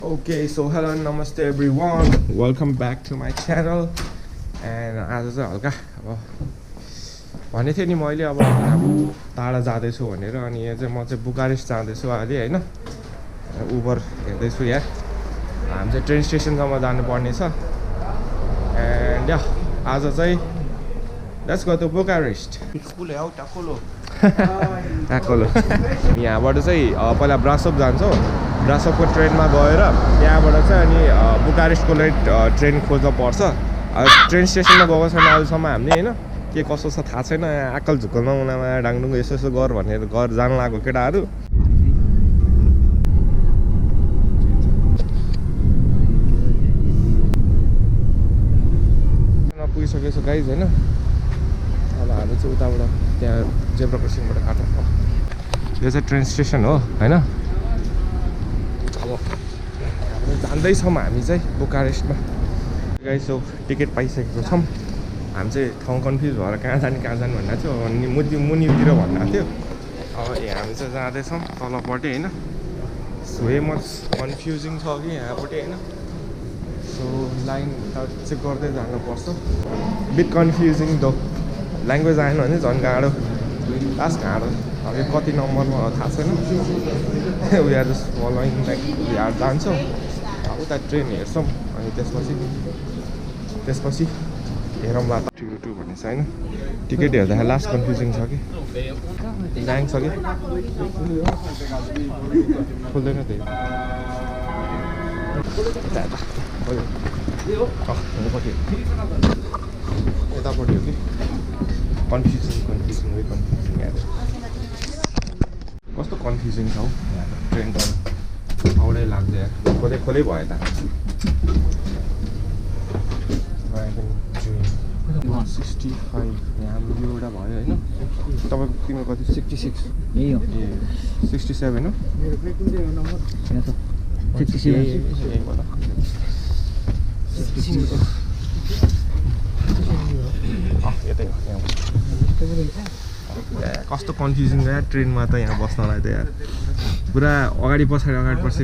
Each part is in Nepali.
Okay, so hello, namaste everyone. Welcome back to my channel. And आज चाहिँ हल्का अब भनेको थिएँ नि मैले अब टाढा जाँदैछु भनेर अनि यहाँ चाहिँ म चाहिँ बुकारेस्ट जाँदैछु अहिले हैन उबर हेर्दैछु यहाँ हामी चाहिँ ट्रेन स्टेसनसम्म जानुपर्ने छ एन्ड या आज चाहिँ let's go to Bucharest school out टाकोलो टाकोलो यहाँबाट चाहिँ पहिला ब्रासोभ जान्छौँ ब्रासोभको ट्रेनमा गएर त्यहाँबाट चाहिँ अनि बुकारेस्टको लागि ट्रेन खोज्न पर्छ ट्रेन स्टेसनमा गएको छैन अहिलेसम्म हामीले हैन के कसो छ थाहा छैन आकल झुक्कल नमुनामा डाङडुङ यसो यसो गर भनेर घर जान लागेको केटाहरू पुगिसकेको छ गाइज हैन अब हामी चाहिँ उताबाट त्यहाँ जेब्रा क्रसिङबाट काट्नु यो चाहिँ ट्रेन स्टेसन हो हैन अब हामी जाँदैछौँ हामी चाहिँ बुकारेस्टमा गाइज सो टिकट पाइसकेको छौँ हामी चाहिँ ठाउँ कन्फ्युज भएर कहाँ जाने भन्दा थियो अनि मुनितिर भन्दा थियो अब हामी चाहिँ जाँदैछौँ तलपट्टि होइन वे मच कन्फ्युजिङ छ कि यहाँपट्टि होइन सो लाइन चेक गर्दै जानुपर्छ बिट कन्फ्युजिङ द ल्याङ्ग्वेज आएन भने झन् गाह्रो लास्ट गाह्रो अब यो कति नम्बरमा थाहा छैन we are just following like यहाँ जान्छौँ उता ट्रेन हेर्छौँ अनि त्यसपछि हेरौँला टु भन्ने छ होइन टिकट हेर्दाखेरि लास्ट कन्फ्युजिङ छ कि ल्याङ छ कि खोल्दैन त्यही यतापट्टि हो कि कन्फ्युजिङ यहाँ कस्तो कन्फ्युजिङ छ हौ ट्रेन त आउनै लाग्दैन खोलै भयो त 165 यहाँ हाम्रो एउटा भयो होइन तपाईँको तिम्रो कति 66 यही हो ए 67 हो मेरो कुन चाहिँ नम्बर यहाँ छ 67 यही होला यतै हो कस्तो कन्फ्युजिङ यार ट्रेनमा त यहाँ बस्नलाई त यार पुरा अगाडि पछाडि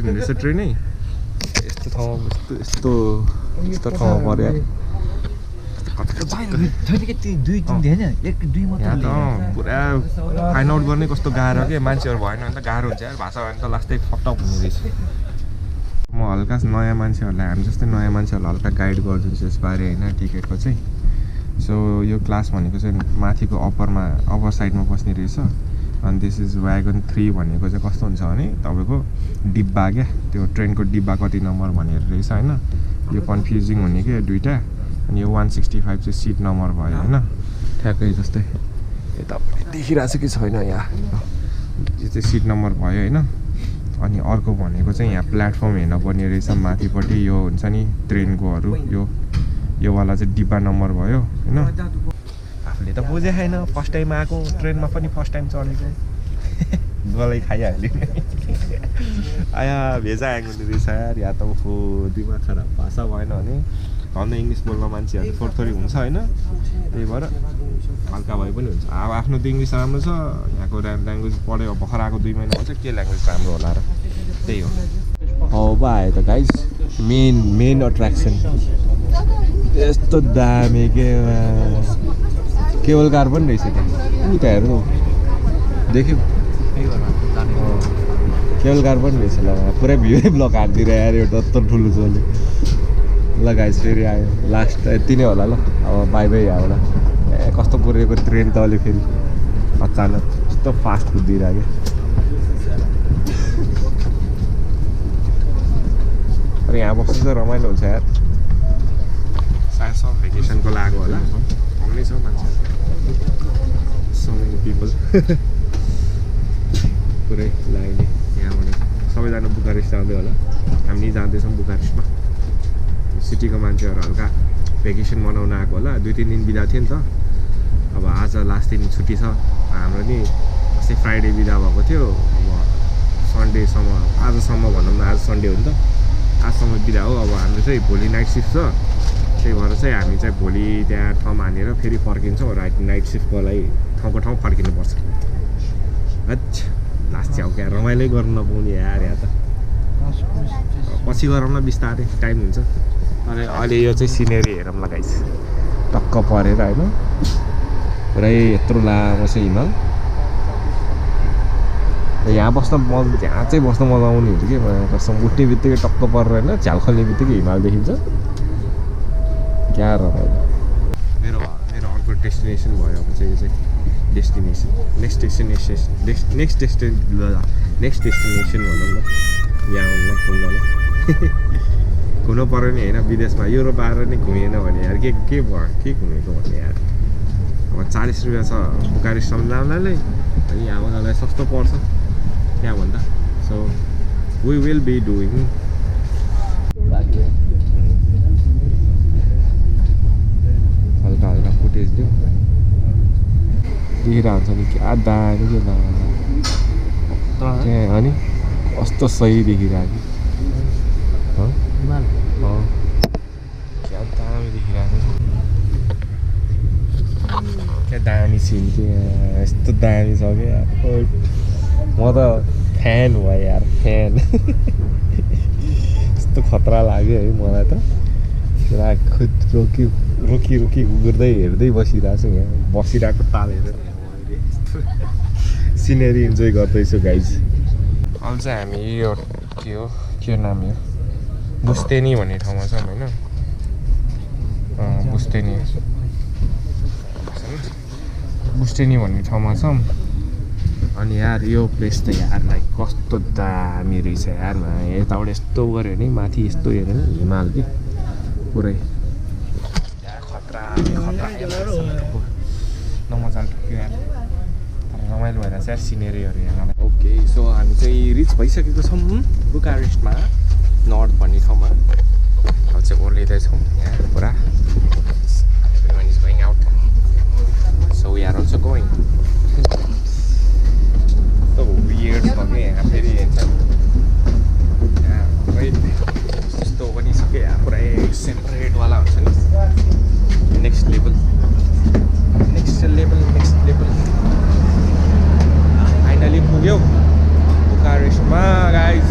हुँदैछ ट्रेनै यस्तो ठाउँमा यस्तो ठाउँमा पर्यो पुरा फाइन्ड आउट गर्ने कस्तो गाह्रो के मान्छेहरू भएन भने त गाह्रो हुन्छ यार भाषा भएन त लास्टै फटक हुने रहेछ म हल्का नयाँ मान्छेहरूलाई हामी जस्तै नयाँ मान्छेहरूलाई हल्का गाइड गरिदिन्छु यसबारे होइन टिकटको चाहिँ सो यो क्लास भनेको चाहिँ माथिको अप्पर साइडमा बस्ने रहेछ अनि दिस इज व्यागन 3 भनेको चाहिँ कस्तो हुन्छ भने तपाईँको डिब्बा क्या त्यो ट्रेनको डिब्बा कति नम्बर भनेर रहेछ होइन यो कन्फ्युजिङ हुने क्या दुइटा अनि यो 165 चाहिँ सिट नम्बर भयो होइन ठ्याक्कै जस्तै यतापट्टि देखिरहेको छ कि छैन यहाँ यो चाहिँ सिट नम्बर भयो होइन अनि अर्को भनेको चाहिँ यहाँ प्लेटफर्म हेर्नुपर्ने रहेछ माथिपट्टि यो हुन्छ नि ट्रेनकोहरू योवाला चाहिँ डिब्बा नम्बर भयो होइन आफूले त बुझे छैन फर्स्ट टाइम आएको ट्रेनमा पनि फर्स्ट टाइम चढेको गलै खाइहाल्यो आया भेजा आएको रहेछ यार या त ऊ दिमाग खराब भाषा भएन भने झन् इङ्ग्लिस बोल्न मान्छेहरू थोरै हुन्छ होइन त्यही भएर हल्का भए पनि हुन्छ अब आफ्नो त इङ्ग्लिस राम्रो छ यहाँको ल्याङ्ग्वेज पढ्यो भर्खर आएको 2 महिना हुन्छ के ल्याङ्ग्वेज राम्रो होला र त्यही हो अब आयो त गाइज मेन अट्र्याक्सन यस्तो दामी केबल कार पनि रहेछ त्यहाँ उता हेर्नु देख्यौ केबल कार पनि रहेछ ल पुरै भ्यू ब्लक हालिदिएर यार एउटा यत्रो ठुलो चल्यो ल गाइस फेरि आयो लास्ट यति नै होला ल अब बाई यहाँबाट कस्तो कुरेको ट्रेन त अहिले फेरि अचानक यस्तो फास्ट कुदिरहेको अरे यहाँ बस्नु चाहिँ रमाइलो हुन्छ यार सायद सब भेकेसनको लागेको होला आउने छ मान्छे सो मेनी पिपल पुरै लाइने यहाँबाट सबैजना बुकारेस्ट जाँदै होला हामी जाँदैछौँ बुकारेस्टमा सिटीको मान्छेहरू हल्का भेकेसन मनाउन आएको होला 2-3 दिन बिदा थियो नि त अब आज लास्ट दिन छुट्टी छ हाम्रो नि अस्ति फ्राइडे बिदा भएको थियो अब सन्डेसम्म आजसम्म भनौँ न आज सन्डे हो नि त आजसम्म बिदा हो अब हाम्रो चाहिँ भोलि नाइट सिफ्ट छ त्यही भएर चाहिँ हामी चाहिँ भोलि त्यहाँ ठाउँमा हानेर फेरि फर्किन्छौँ नाइट सिफ्टको लागि ठाउँको ठाउँ फर्किनुपर्छ अच्छा लास्ट चाहिँ अब क्या रमाइलो गर्नु नपाउने यार यहाँ त पछि गरौँ न बिस्तारै टाइम हुन्छ अनि अहिले यो चाहिँ सिनेरी हेरौँ ल गाइस टक्क परेर होइन पुरै यत्रो लामो छ हिमाल यहाँ चाहिँ बस्न मजा आउने हुन्छ कि कसम उठ्ने बित्तिकै टक्क परेर होइन झ्याल खोल्ने बित्तिकै हिमाल देखिन्छ क्या रमाइलो मेरो अर्को डेस्टिनेसन भयो अब चाहिँ यो चाहिँ नेक्स्ट डेस्टिनेसन भनौँ न यहाँ आउनु घुम्नलाई घुम्नु पऱ्यो नि होइन विदेशमा युरोप आएर नि घुमेन भने यार के भयो के घुमेको भन्ने यार अब 40 रुपियाँ छ बुकारेस्टसम्म जाँदाले अनि यहाँबाट जाँदा सस्तो पर्छ क्या भन्दा so we will be doing हल्का हल्का फुटेज दिउँ देखिरहेको हुन्छ नि क्या दामी के त्यहाँ अनि कस्तो सही देखिरहेको क्या दामी देखिरहेको क्या दामी सिन थियो यस्तो दामी छ क्या यार म त फ्यान भयो यार फ्यान यस्तो खतरा लाग्यो है मलाई त पुरा खुद रोकी गुर्दै हेर्दै बसिरहेको छु यहाँ बसिरहेको ताल हेरेर सिनेरी इन्जोय गर्दैछु गाइज अहिले चाहिँ हामी यो के नाम यो बुस्तेनी भन्ने ठाउँमा छौँ होइन बुस्तेनी भन्ने ठाउँमा छौँ अनि यार यो प्लेस त यार लाइक कस्तो दामी रहेछ यार यताबाट यस्तो गऱ्यो भने माथि यस्तो हेऱ्यो भने हिमाल कि पुरै खतरा नमजाले ठुक्यो यार तर रमाइलो भइरहेछ यार सिनेरीहरू हेर्नलाई ओके सो हामी चाहिँ रिच भइसकेको छौँ बुकारेस्टमा नर्थ भन्ने ठाउँमा अब चाहिँ ओर्लिँदैछौँ यहाँ पुरा everyone is going out so we are also going so weird छ कि यहाँ फेरि हेर्छ यहाँ पुरै यस्तो पनि छ कि यहाँ पुरै सेपरेटवाला हुन्छ नि नेक्स्ट लेभल फाइनली पुग्यो बुकारेस्टमा गाइज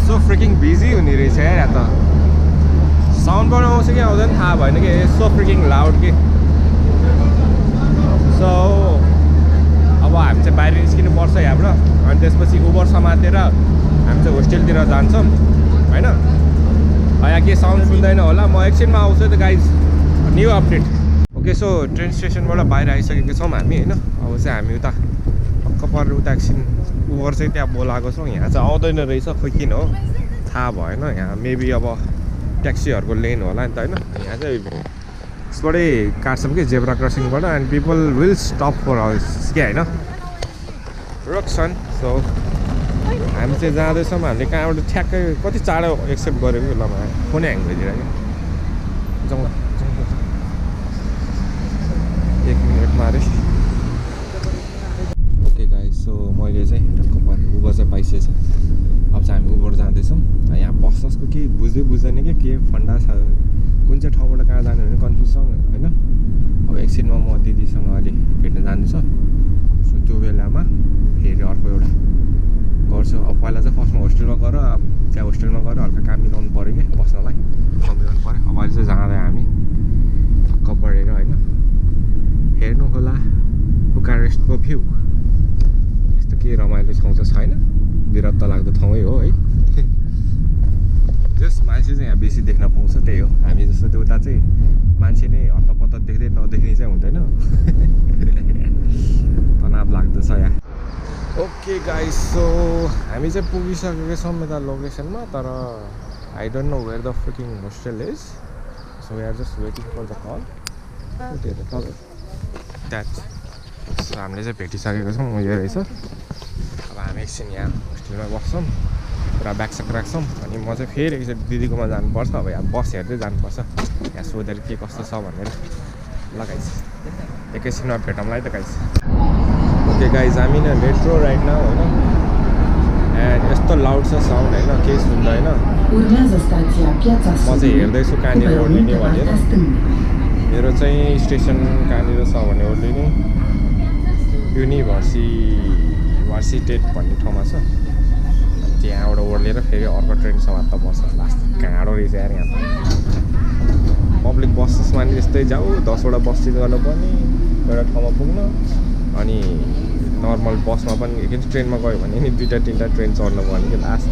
सो फ्रिकिङ बिजी हुने रहेछ यार यहाँ त साउन्ड पनि आउँछ कि आउँदैन थाहा भएन कि सो फ्रिकिङ लाउड कि सो अब हामी चाहिँ बाहिर निस्किनु पर्छ यहाँबाट अनि त्यसपछि उबर समातेर हामी चाहिँ होस्टेलतिर जान्छौँ होइन यहाँ के साउन्ड सुन्दैन होला म एकछिनमा आउँछु त guys new update okay so train स्टेसनबाट बाहिर आइसकेको छौँ हामी होइन अब चाहिँ हामी उता टक्क परेर उता एकछिन उबर चाहिँ त्यहाँ बोलाएको छौँ यहाँ चाहिँ आउँदैन रहेछ खोइ किन हो थाहा भएन यहाँ मेबी अब ट्याक्सीहरूको लेन होला नि त होइन यहाँ चाहिँ यसबाटै काट्छौँ कि जेब्रा क्रसिङबाट and people will stop for us क्या होइन रोक्छन् सो हामी चाहिँ जाँदैछौँ हामीले कहाँबाट ठ्याक्कै कति चाँडो एक्सेप्ट गरेको ल मलाई फोनै ह्याङ भइदिएर क्या जाउँ 1 मिनटमा अरे ओके गाइस सो मैले चाहिँ टक्क परेर उबर चाहिँ पाइसकेको छ अब चाहिँ हामी उबर जाँदैछौँ यहाँ बसको केही बुझ्दैन कि के फन्डा छ कुन चाहिँ ठाउँबाट कहाँ जानु भने कन्फ्युज छ होइन अब एकछिनमा म दिदीसँग अहिले भेट्न जाँदैछु सो त्यो बेलामा फेरि अर्को एउटा गर्छु अब पहिला चाहिँ फर्स्टमा होस्टेलमा गएर त्यहाँ होस्टेलमा गएर हल्का काम मिलाउनु पऱ्यो कि बस्नलाई काम मिलाउनु पऱ्यो अब अहिले चाहिँ जाँदै हामी टक्क परेर होइन हेर्नु होला बुकारेस्टको भ्यू यस्तो के रमाइलो ठाउँ चाहिँ छैन विरक्त लाग्दो ठाउँै हो है जस मान्छे चाहिँ यहाँ बेसी देख्न पाउँछ त्यही हो हामी जस्तो त्यो उता चाहिँ मान्छे नै हत्तपत्त देख्दै नदेख्ने चाहिँ हुँदैन तनाव लाग्दछ यहाँ ओके गाइस सो हामी चाहिँ पुगिसकेको छौँ यता लोकेसनमा तर I don't know where the freaking hostel is so we are just waiting for the call that so हामीले चाहिँ भेटिसकेको छौँ यो रहेछ अब हामी एकछिन यहाँ होस्टेलमा बस्छौँ पुरा ब्यागसेक राख्छौँ अनि म चाहिँ फेरि एकछिन दिदीकोमा जानुपर्छ अब यहाँ बस हेर्दै जानुपर्छ यहाँ सोधेर के कस्तो छ भनेर ल गाइस एकैछिनमा भेटौँला है त गाइस ओके गाइस हामी न मेट्रो राइट नाउ होइन एन्ड यस्तो लाउड छ साउन्ड होइन केही सुन्दैन म चाहिँ हेर्दैछु कहाँनिर ओर्लिने भनेर मेरो चाहिँ स्टेसन कहाँनिर छ भने ओर्लिने युनिभर्सिटेट भन्ने ठाउँमा छ त्यहाँबाट ओर्लेर फेरि अर्को ट्रेन समाप्त पर्छ लास्ट काँडो रहेछ यार यहाँ पब्लिक बसेसमा नि त्यस्तै जाऊ 10वटा बस चेन्ज गर्नुपर्ने एउटा ठाउँमा पुग्न अनि नर्मल बसमा पनि एकचोटि ट्रेनमा गयो भने नि 2-3टा ट्रेन चढ्नुपर्ने कि लास्ट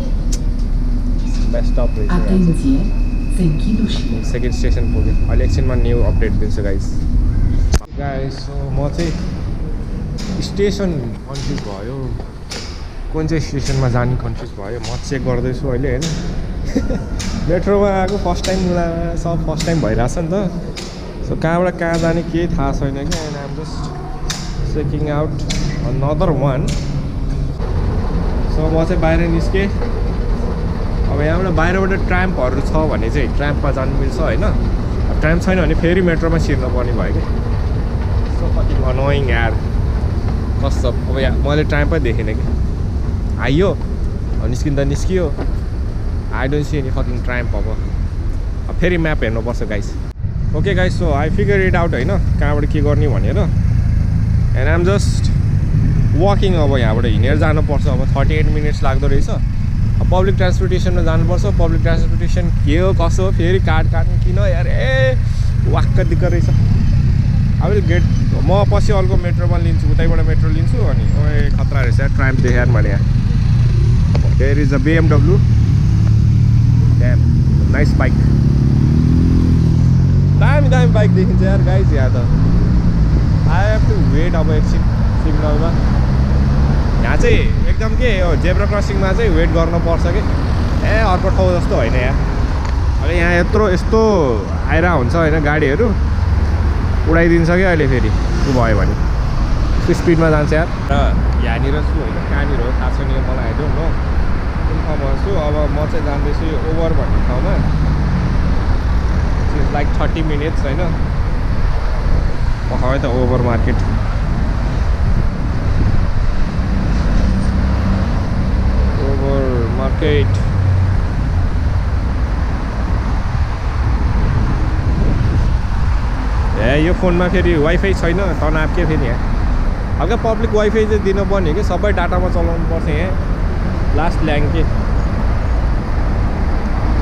बेस्ट अफ रहेछ सेकेन्ड स्टेसन पुग्यो अहिले एकछिनमा न्यू अपडेट दिन्छु गाइस सो म चाहिँ स्टेसन कन्फ्युज भयो कुन चाहिँ स्टेसनमा जाने कन्फ्युज भयो म चेक गर्दैछु अहिले होइन मेट्रोमा आएको फर्स्ट टाइम सब फर्स्ट टाइम भइरहेछ नि त सो कहाँबाट कहाँ जाने केही थाहा छैन कि and I'm just checking out another one so म चाहिँ बाहिर निस्केँ अब यहाँबाट बाहिरबाट ट्राम्पहरू छ भने चाहिँ ट्राम्पमा जानु मिल्छ होइन अब ट्राम्प छैन भने फेरि मेट्रोमा छिर्नुपर्ने भयो कि सो कति अनोइङ यार कस्तो अब यहाँ मैले ट्राम्पै देखिनँ कि आइयो निस्किँदा निस्कियो I don't see any fucking Trump अब फेरि म्याप हेर्नुपर्छ guys okay guys so I figure it out होइन कहाँबाट के गर्ने भनेर एन्ड आइम जस्ट वकिङ अब यहाँबाट हिँडेर जानुपर्छ अब 38 मिनट्स लाग्दो रहेछ पब्लिक ट्रान्सपोर्टेसनमा जानुपर्छ पब्लिक ट्रान्सपोर्टेसन के हो कसो हो फेरि काट्नु किन यार ए वाक्क दिक्क रहेछ अब गेट म पछि अर्को मेट्रोमा लिन्छु उतैबाट मेट्रो लिन्छु अनि ओए खतरा रहेछ यार ट्राम्प देखाएर मैले यहाँ there is a BMW damn nice bike दामी बाइक देखिन्छ यार गाइज यहाँ त आई हेभ टु वेट अब एकछिन सिग्नलमा यहाँ चाहिँ एकदम के हो जेब्रा क्रसिङमा चाहिँ वेट गर्नुपर्छ कि ए अर्को ठाउँ जस्तो होइन यहाँ अहिले यहाँ यस्तो आइरहेको हुन्छ होइन गाडीहरू उडाइदिन्छ कि अहिले फेरि त्यो भयो भने स्पिडमा जान्छ यार र यहाँनिर छु होइन कहाँनिर हो थाहा छैन मलाई आइदियो न कुन ठाउँमा छु अब म चाहिँ जाँदैछु यो ओभर भन्ने ठाउँमा इट्स लाइक 30 मिनट्स होइन पखायो त ओभर मार्केट मार्केट ए यो फोनमा फेरि वाइफाई छैन तनाव के फेरि यहाँ हल्का पब्लिक वाइफाई चाहिँ दिनुपर्ने कि सबै डाटामा चलाउनु पर्छ यहाँ लास्ट ल्याङ के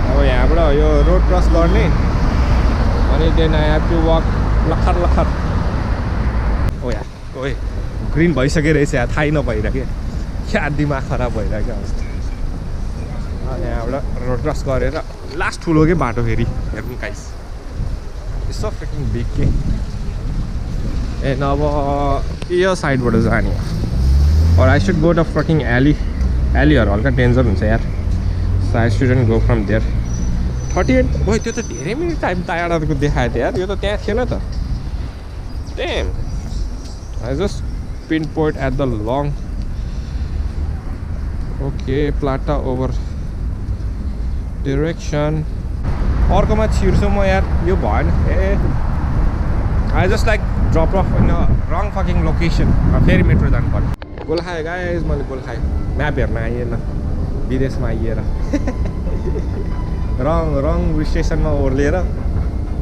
अब यहाँबाट यो रोड क्रस गर्ने अनि then I have to walk लखर ओ या ओए ग्रिन भइसक्यो रहेछ यहाँ थाहै नभइरहेको क्या दिमाग खराब भइरहेको अवस्था यहाँबाट रोड क्रस गरेर लास्ट ठुलो के बाटो फेरि हेर्नु guys it's so freaking big के एन्ड अब यो साइडबाट जाने और I should go the freaking एलीहरू हल्का डेन्जर हुन्छ यार so I shouldn't go from there 38 भयो त्यो त धेरै मिनट टाइम टाढाको देखाएको थियो यार यो त त्यहाँ थिएन त damn I just pinpoint at the long okay प्लाटा ओभर डिरेक्सन अर्कोमा छिर्छु म यार यो भएन ah I just like drop off in wrong fucking location फेरि मेट्रो जानु पर्यो गोल खाएँ गाइस मैले गोल खाएँ म्याप हेर्न आइएन विदेशमा आइएर रङ स्टेसनमा ओर्लिएर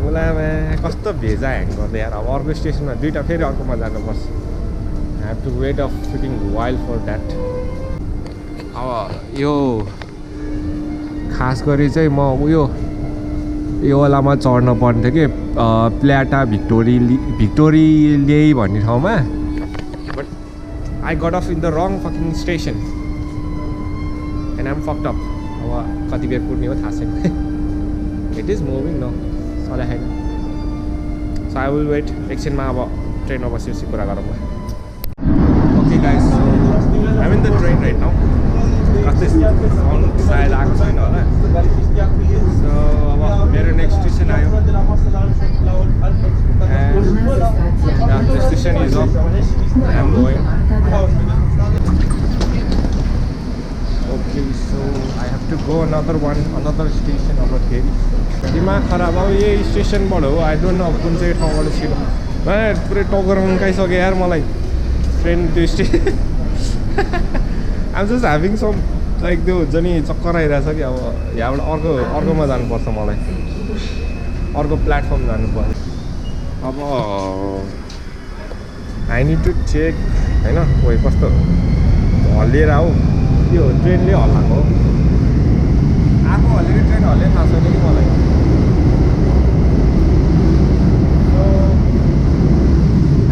ओलामा कस्तो भेजा ह्याङ गर्दै यार अब अर्को स्टेसनमा दुईवटा फेरि अर्कोमा जानुपर्छ I have to wait of fitting wild for that अब यो खास गरी चाहिँ म यो वालामा चढ्न पर्ने थियो कि प्ल्याटा भिक्टोरिया भन्ने ठाउँमा but I got off in the wrong fucking station and I'm fucked up अब कति बेर पुग्ने हो थाहा छैन इट इज मुभिङ न सधैँ छैन सो आई विल वेट एकछिनमा अब ट्रेनमा बसेपछि कुरा गरौँ okay guys I in the train right now कस्तै साउन्ड सायद आएको छैन होला सो अब मेरो नेक्स्ट स्टेसन आयो and the station is off I am going okay so I have to go another station अब फेरि दिमाग खराब अब यही स्टेसनबाट हो आई डोन्ट नो अब कुन चाहिँ ठाउँबाट छिरो पुरै टगर मुन्काइसक्यो यार मलाई ट्रेन त्यो station I'm just having some like त्यो हुन्छ नि चक्कर आइरहेछ कि अब यहाँबाट अर्कोमा जानुपर्छ मलाई अर्को प्लेटफर्म जानु पर्यो अब आई निड टु चेक होइन कोही कस्तो हल्लिएर आऊ त्यो ट्रेनले हल्लाएको आफू हल्लेको ट्रेन हल्ले थाहा छैन कि मलाई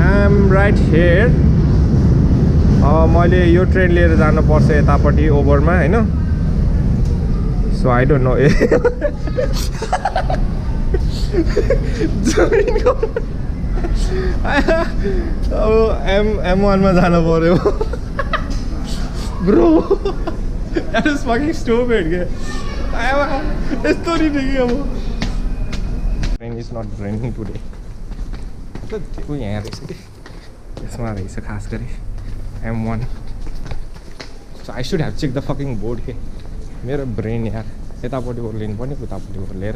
आइएम राइट हियर मैले यो ट्रेन लिएर जानुपर्छ यतापट्टि ओभरमा होइन सो आई डोन्ट नो अब M1 मा जानु पर्यो bro that is fucking stupid के यस्तो नि कि अब train is not running today त्यो यहाँ रहेछ कि यसमा रहेछ खास गरी M1 so I should have check the fucking board के मेरो ब्रेन यार यतापट्टि ओर्लिनु पर्ने उतापट्टि ओर्लेर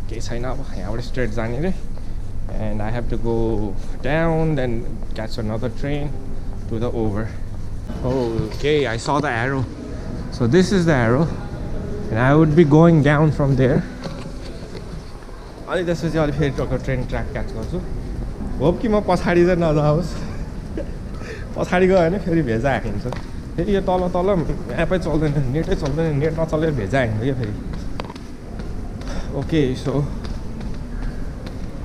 केही छैन अब यहाँबाट स्ट्रेट जाने रे and I have to go down then catch another train to the over. Okay, I saw the arrow. So this is the arrow and I would be going down from there. अनि त्यसपछि अलि फेरि टक्क ट्रेन ट्र्याक क्याच गर्छु होप कि म पछाडि चाहिँ नजाओस् पछाडि गयो भने फेरि भेजा हाकिन्छ फेरि यो तल तल एपै चल्दैन नेटै चल्दैन नेट नचलेर भेजा हाकिन्छ क्या फेरि ओके सो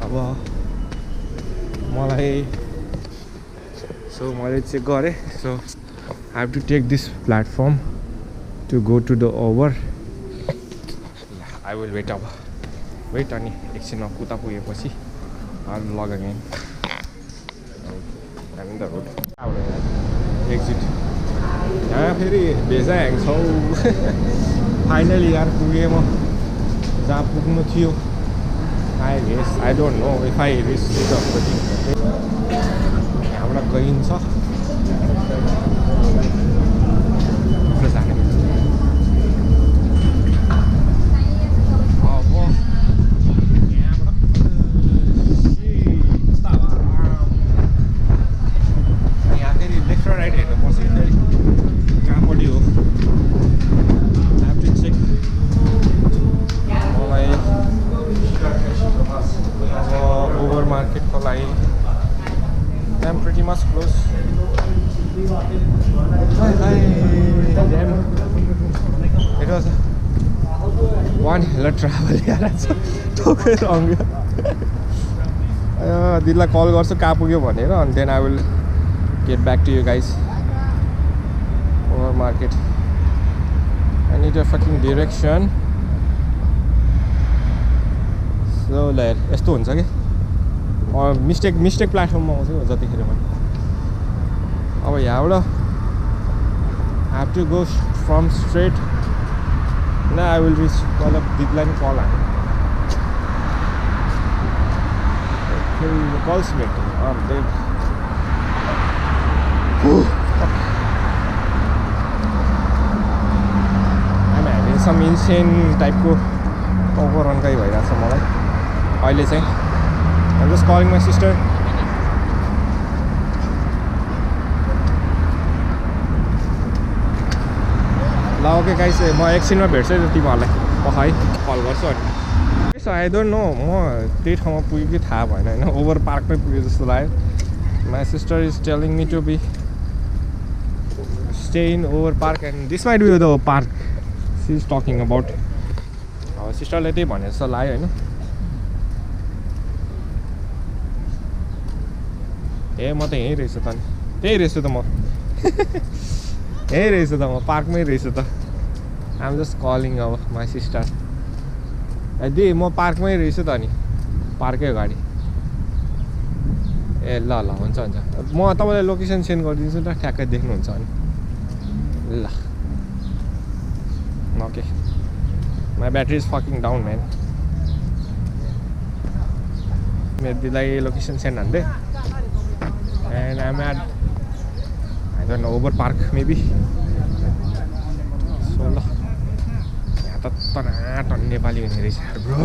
अब मलाई मैले चेक गरेँ so I have to take this platform to go to the over I will wait अब वेट अनि एकछिनमा उता पुगेपछि आई विल लग अगेन हामी द रोड एक्जिट यहाँ फेरि भेजा ह्याङ्छौ फाइनली यार पुगेँ म जहाँ पुग्नु थियो I guess I don't know if I reached the thing. यहाँबाट गइन्छ यहाँ फेरि लेफ्ट र राइट हेर्नुपर्छ फेरि कहाँपट्टि हो I have to check मलाई over market for like I'm pretty much close. Hi. It was one hell of travel yaar. That's so wrong. Didla call garchu ka pugyo bhanera and then I will get back to you guys. Over market. I need a fucking direction. So like यस्तो हुन्छ कि मिस्टेक प्लेटफर्ममा आउँछु जतिखेर पनि अब यहाँबाट I have to go from straight न आई विल रिच मतलब दिदीलाई पनि कल हाने calls mate I'm having some insane टाइपको ओभररनकै भइरहेछ मलाई अहिले चाहिँ I'm just calling my sister. ल ओके गाइस म एकछिनमा भेट्छु है तिमीहरूलाई पखाइ कल गर्छु अनि सो आई डोन्ट नो म त्यही ठाउँमा पुगेँ कि थाहा भएन होइन ओभर पार्कमै पुगेँ जस्तो लाग्यो my sister is telling me to be stay in over park and this might be the park she is talking about अब सिस्टरले त्यही भने जस्तो लाग्यो होइन ए म त यहीँ रहेछु त नि त्यही रहेछु त म यहीँ रहेछु त म पार्कमै रहेछु त आइएम जस्ट कलिङ अब माई सिस्टर दि म पार्कमै रहेछु त नि पार्कै अगाडि ए ल ल हुन्छ हुन्छ म तपाईँलाई लोकेसन सेन्ड गरिदिन्छु नि त ठ्याक्कै देख्नुहुन्छ अनि ल okay my battery is fucking down man मेरो दिदीलाई लोकेसन सेन्ड हान्दै and I'm at I don't know over park maybe so ल यहाँ त टन नेपाली हुने रहेछ ब्रो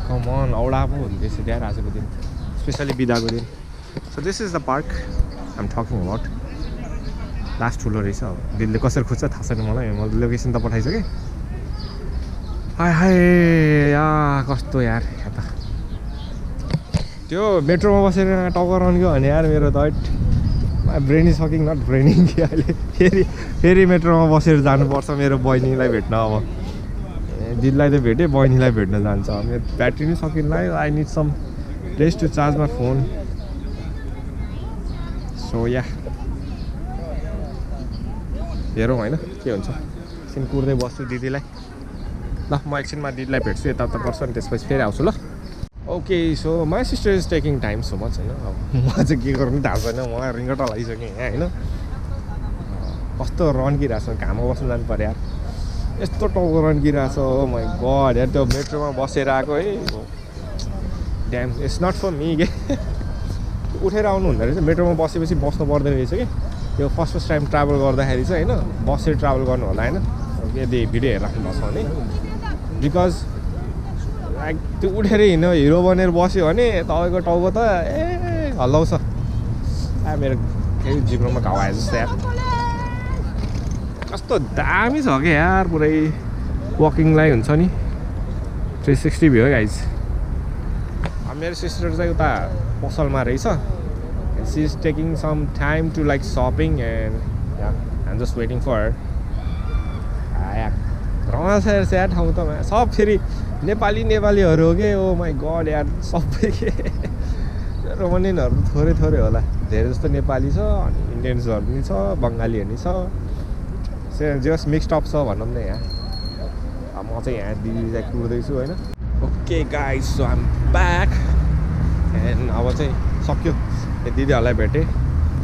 कम अन औडा पो हुँदैछ त्यहाँ आजको दिन स्पेसली बिदाको दिन so this is the park I'm talking about last ठुलो रहेछ अब दिदीले कसरी खोज्छ थाहा छैन मलाई मैले लोकेसन त पठाइसकेँ हाय या कस्तो यार यहाँ त त्यो मेट्रोमा बसेर टक्कर रन्क्यो भने यार मेरो त ब्रेन इज फकिङ नट ब्रेनिङ कि अहिले फेरि मेट्रोमा बसेर जानुपर्छ मेरो बहिनीलाई भेट्न अब दिदीलाई त भेटेँ बहिनीलाई भेट्न जान्छ मेरो ब्याट्री नै सकिन्न I need some place to charge my phone so yeah हेरौँ होइन के हुन्छ एकछिन कुर्दै बस्छु दिदीलाई ल म एकछिनमा दिदीलाई भेट्छु यताउता पर्छ अनि त्यसपछि फेरि आउँछु ल okay so my sister is taking time so much होइन अब म चाहिँ के गर्नु थाहा छैन म रिङ्गट लगाइसकेँ यहाँ होइन कस्तो रन्किरहेको छ घाममा बस्नु जानु पऱ्यो यार यस्तो टाउको रन्किरहेको छ ओ माई गड यार त्यो मेट्रोमा बसेर आएको है damn it's not for me के उठेर आउनु हुँदो रहेछ मेट्रोमा बसेपछि बस्नु पर्दैन रहेछ कि त्यो फर्स्ट टाइम ट्राभल गर्दाखेरि चाहिँ होइन बसेर ट्राभल गर्नु होला होइन यदि भिडियो हेरिराख्नु भएको छ भने बिकज लाइक त्यो उठेर हिरो बनेर बस्यो भने तपाईँको टाउको त ए हल्लाउँछ मेरो फेरि जिब्रोमा घाउ आयो जस्तो यार कस्तो दामी छ क्या यार पुरै वकिङलाई हुन्छ नि 360 भयो गाइज मेरो सिस्टर चाहिँ उता पसलमा रहेछ she is taking some time to like shopping and I'm just waiting for रमाइलो छ यार ठाउँ त सब फेरि नेपालीहरू हो कि ओ माई गड यार सबै के रोमानियनहरू थोरै थोरै होला धेरै जस्तो नेपाली छ अनि इन्डियन्सहरू पनि छ बङ्गालीहरू पनि छ जस्ट मिक्सड अप छ भनौँ न यहाँ म चाहिँ यहाँ दिदीलाई कुर्दैछु होइन okay guys so I'm back and अब चाहिँ सक्यो दिदीहरूलाई भेटेँ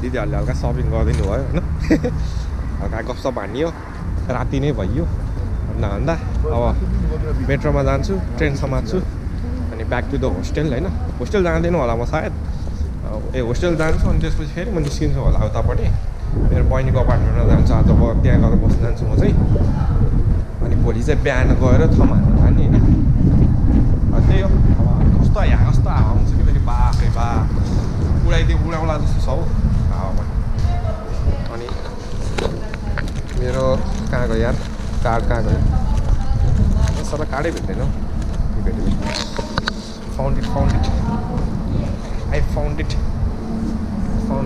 दिदीहरूले हल्का सपिङ गरिदिनु भयो होइन हल्का गफसप हानियो राति नै भइयो भन्दा अब मेट्रोमा जान्छु ट्रेन समात्छु अनि ब्याक टु द होस्टेल होइन होस्टेल जाँदैन होला म सायद होस्टेल जान्छु अनि त्यसपछि फेरि म निस्किन्छु होला उतापट्टि मेरो बहिनीको अपार्टमेन्टमा जान्छु आज अब त्यहाँ गएर बस्न जान्छु म चाहिँ अनि भोलि चाहिँ बिहान गएर थम हान्न जाने होइन त्यही हो अब कस्तो हावा आउँछ कि फेरि बाफे बा उडाउला जस्तो छ हौ हावा अनि मेरो कहाँ गयो यार कार्ड कहाँ गयो सबै कार्डै भेट्दैन हौ भेटेँ found it I found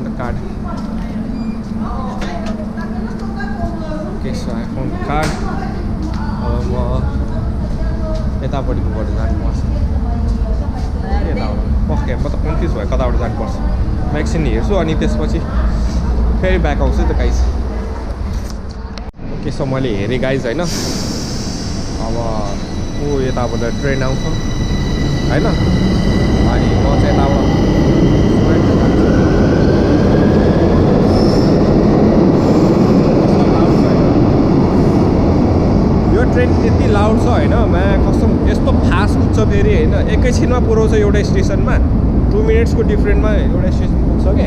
the card okay so I found the card अब म यतापट्टिबाट जानुपर्छ यताबाट म त कन्फ्युज भयो कताबाट जानुपर्छ म एकछिन हेर्छु अनि त्यसपछि फेरि ब्याक आउँछु त गाइज ओके सो मैले हेरेँ गाइज होइन अब ऊ यताबाट ट्रेन आउँछ होइन अनि म चाहिँ यताबाट यो ट्रेन यति लाउड छ होइन कस्तो यस्तो फास्ट कुद्छ फेरि होइन एकैछिनमा पुऱ्याउँछ एउटा स्टेसनमा 2 मिनट्सको डिफ्रेन्टमा एउटा स्टेसन पुग्छ कि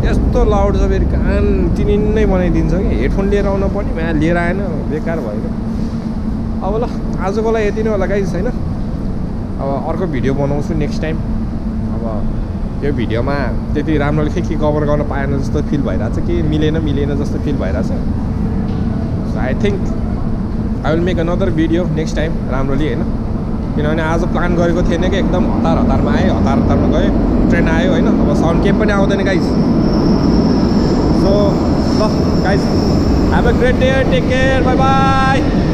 यस्तो लाउड छ फेरि कान चिनिन नै बनाइदिन्छ कि हेडफोन लिएर आउनु पर्ने यहाँ लिएर आएन बेकार भयो अब ल आजको लागि यति नै होला गाइज होइन अब अर्को भिडियो बनाउँछु नेक्स्ट टाइम अब त्यो भिडियोमा त्यति राम्रोले के कभर गर्न पाएन जस्तो फिल भइरहेछ कि मिलेन जस्तो फिल भइरहेछ so I think I will make another video next time राम्रोली होइन किनभने आज प्लान गरेको थिएन कि एकदम हतारमा आएँ हतारमा गएँ ट्रेन आयो होइन अब साउन्ड केही पनि आउँदैन गाइज सो ल guys have a great day take care bye by